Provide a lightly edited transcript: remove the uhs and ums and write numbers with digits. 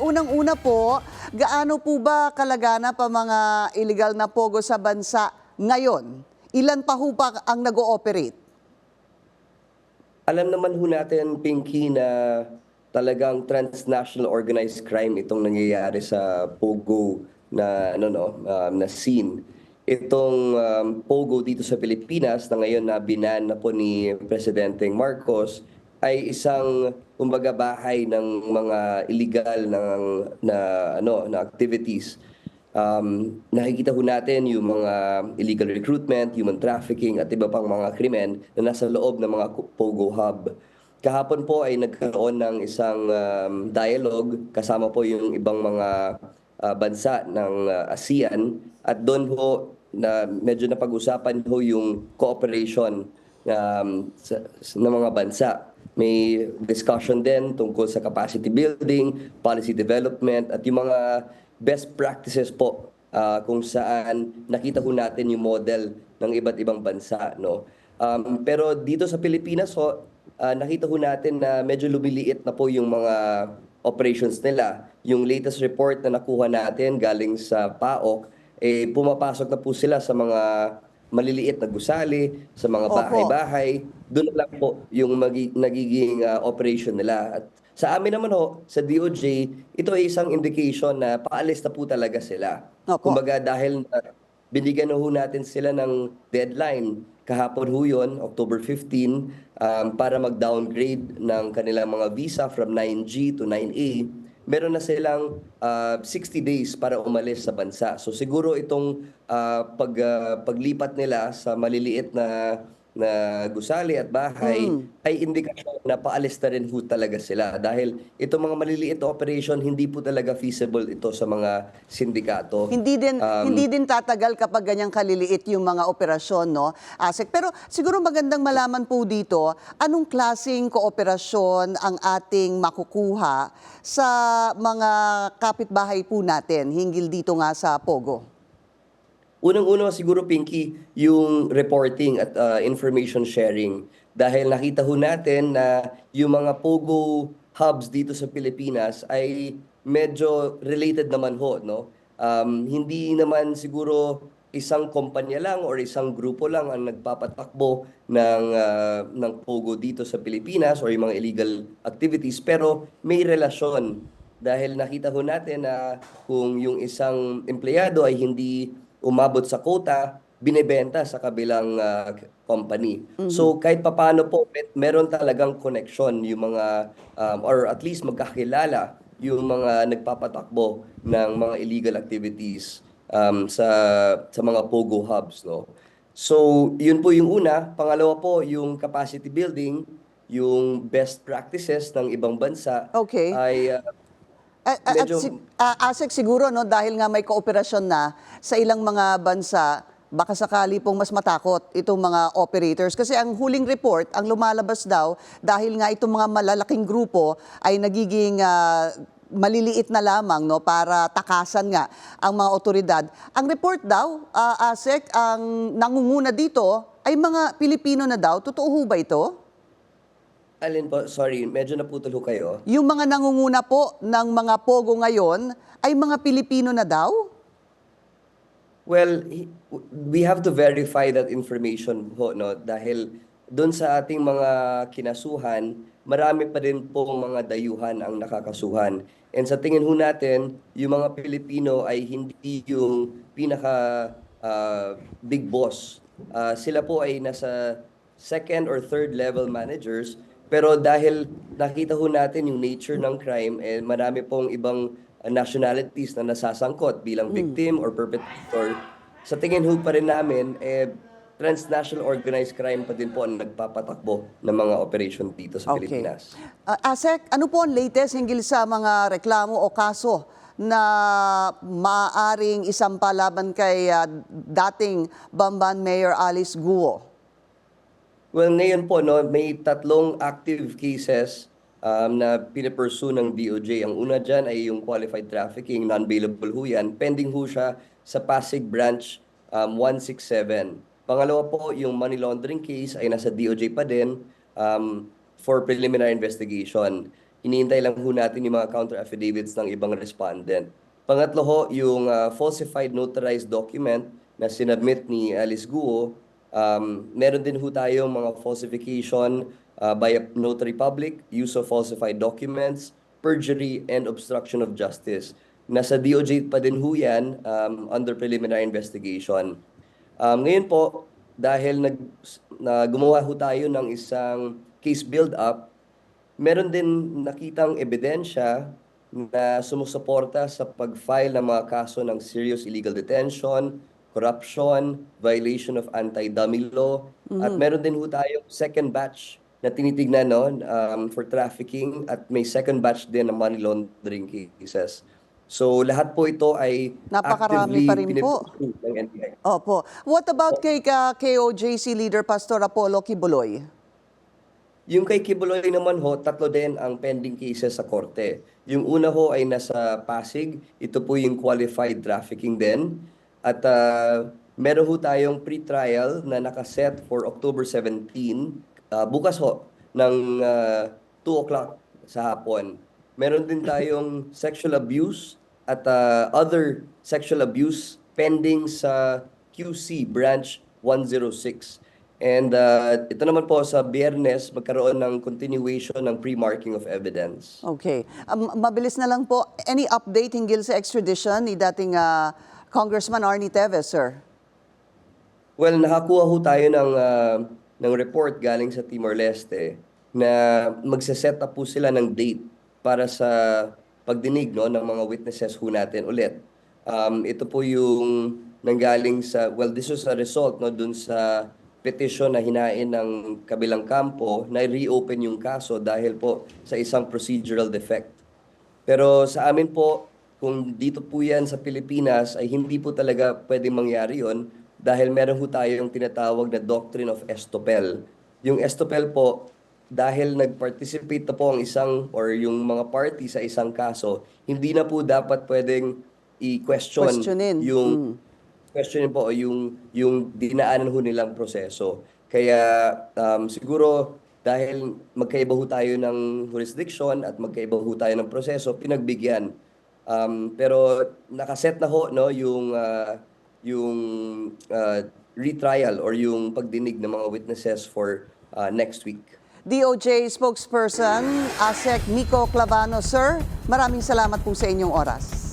unang-una po, gaano po ba kalagana pa mga illegal na pogo sa bansa ngayon? Ilan pa ho ba ang nag-ooperate? Alam naman ho natin, Pinky, na talagang transnational organized crime itong nangyayari sa Pogo na na scene. Itong Pogo dito sa Pilipinas na ngayon na binan na po ni Presidente Marcos ay isang kumbaga bahay ng mga illegal na activities. Nakikita ho natin yung mga illegal recruitment, human trafficking at iba pang mga krimen na nasa loob ng mga Pogo Hub. Kahapon po ay nagkaroon ng isang dialogue kasama po yung ibang mga bansa ng ASEAN at doon ho na medyo napag-usapan ho yung cooperation ng mga bansa. May discussion din tungkol sa capacity building, policy development at yung mga best practices po kung saan nakita ho natin yung model ng iba't ibang bansa, no. Pero dito sa Pilipinas ho, nakita ho natin na medyo lumiliit na po yung mga operations nila. Yung latest report na nakuha natin galing sa PAOK, pumapasok na po sila sa mga maliliit na gusali, sa mga Opo. bahay-bahay. Doon lang po yung nagiging operation nila. At sa amin naman ho, sa DOJ, ito ay isang indication na paalis na po talaga sila. Opo. Kumbaga dahil binigyan na ho natin sila ng deadline kahapon ho yun, October 15, para mag-downgrade ng kanilang mga visa from 9G to 9A. Meron na silang 60 days para umalis sa bansa. So siguro itong paglipat nila sa maliliit na gusali at bahay ay indikasyon na paalis na rin ho talaga sila. Dahil itong mga maliliit na operation, hindi po talaga feasible ito sa mga sindikato. Hindi din tatagal kapag ganyang kaliliit yung mga operasyon, no, ASEC. Pero siguro magandang malaman po dito, anong klaseng kooperasyon ang ating makukuha sa mga kapitbahay po natin hinggil dito nga sa Pogo? Unang-una siguro, Pinky, yung reporting at information sharing. Dahil nakita ho natin na yung mga Pogo hubs dito sa Pilipinas ay medyo related naman ho, no? Hindi naman siguro isang kumpanya lang or isang grupo lang ang nagpapatakbo ng Pogo dito sa Pilipinas or yung mga illegal activities, pero may relasyon. Dahil nakita ho natin na kung yung isang empleyado ay hindi umabot sa quota, binebenta sa kabilang company. So kahit papaano po, meron talagang connection yung mga, or at least magkakilala yung mga nagpapatakbo ng mga illegal activities sa mga Pogo hubs, no? So yun po yung una. Pangalawa po, yung capacity building, yung best practices ng ibang bansa Okay. ay medyo ASEC siguro, no, dahil nga may kooperasyon na sa ilang mga bansa, baka sakali pong mas matakot itong mga operators. Kasi ang huling report, ang lumalabas daw, dahil nga itong mga malalaking grupo ay nagiging maliliit na lamang, no, para takasan nga ang mga otoridad. Ang report daw, ASEC, ang nangunguna dito ay mga Pilipino na daw. Totoo ho ba ito? alin po, sorry, medyo naputol ho kayo. Yung mga nangunguna po ng mga Pogo ngayon ay mga Pilipino na daw? Well, we have to verify that information ho, no? Dahil doon sa ating mga kinasuhan, marami pa rin po mga dayuhan ang nakakasuhan. And sa tingin ho natin, yung mga Pilipino ay hindi yung pinaka big boss. Sila po ay nasa second or third level managers, pero dahil nakita ho natin yung nature ng crime, marami pong ibang nationalities na nasasangkot bilang victim or perpetrator. Sa tingin ho pa rin namin, transnational organized crime pa din po ang nagpapatakbo ng mga operation dito sa Pilipinas. ASEC, ano po ang latest hinggil sa mga reklamo o kaso na maaaring isampa laban kay dating Bamban Mayor Alice Guo? Well, ngayon po, no, may 3 active cases na pinapursue ng DOJ. Ang una dyan ay yung qualified trafficking, non-bailable ho yan. Pending ho siya sa Pasig Branch 167. Pangalawa po, yung money laundering case ay nasa DOJ pa din for preliminary investigation. hinihintay lang ho natin yung mga counter affidavits ng ibang respondent. Pangatlo ho, yung falsified notarized document na sinubmit ni Alice Guo. Meron din ho tayong mga falsification by a notary public, use of falsified documents, perjury, and obstruction of justice. Nasa DOJ pa din ho yan under preliminary investigation. Ngayon po, dahil gumawa ho tayo ng isang case build-up, meron din nakitang ebidensya na sumusuporta sa pag-file ng mga kaso ng serious illegal detention, corruption, violation of anti-dummy law, at meron din ho tayong second batch na tinitignan for trafficking at may second batch din ng money laundering cases. So lahat po ito ay Napakarami actively pa rin po. pinipursue ng NBI. Opo. What about kay KOJC leader Pastor Apollo Kibuloy? Yung kay Kibuloy naman ho, 3 din ang pending cases sa korte. Yung una ho ay nasa Pasig, ito po yung qualified trafficking din. At meron ho tayong pre-trial na nakaset for October 17, bukas ho, ng 2 o'clock sa hapon. Meron din tayong sexual abuse at other sexual abuse pending sa QC Branch 106. And ito naman po sa Biyernes, magkaroon ng continuation ng pre-marking of evidence. Okay. Mabilis na lang po. Any update hinggil sa extradition ni dating Congressman Arnie Teves, sir? Well, nakakuha ho tayo ng report galing sa Timor-Leste na magse-set up po sila ng date para sa pagdinig ng mga witnesses ho natin ulit. Ito po yung nanggaling sa, well, this was a result dun sa petition na hinain ng kabilang kampo na reopen yung kaso dahil po sa isang procedural defect. Pero sa amin po, kung dito po yan sa Pilipinas ay hindi po talaga pwedeng mangyari yon dahil meron po tayong tinatawag na doctrine of estoppel. Yung estoppel po, dahil nag-participate na po ang isang or yung mga party sa isang kaso, hindi na po dapat pwedeng Questionin. questionin po yung dinaanan ho nilang proseso. Kaya siguro dahil magkaiba ho tayo ng jurisdiction at magkaiba ho tayo ng proseso, pinagbigyan. Pero nakaset na ho yung retrial or yung pagdinig ng mga witnesses for next week. DOJ spokesperson Asek Nico Clavano, sir. Maraming salamat po sa inyong oras.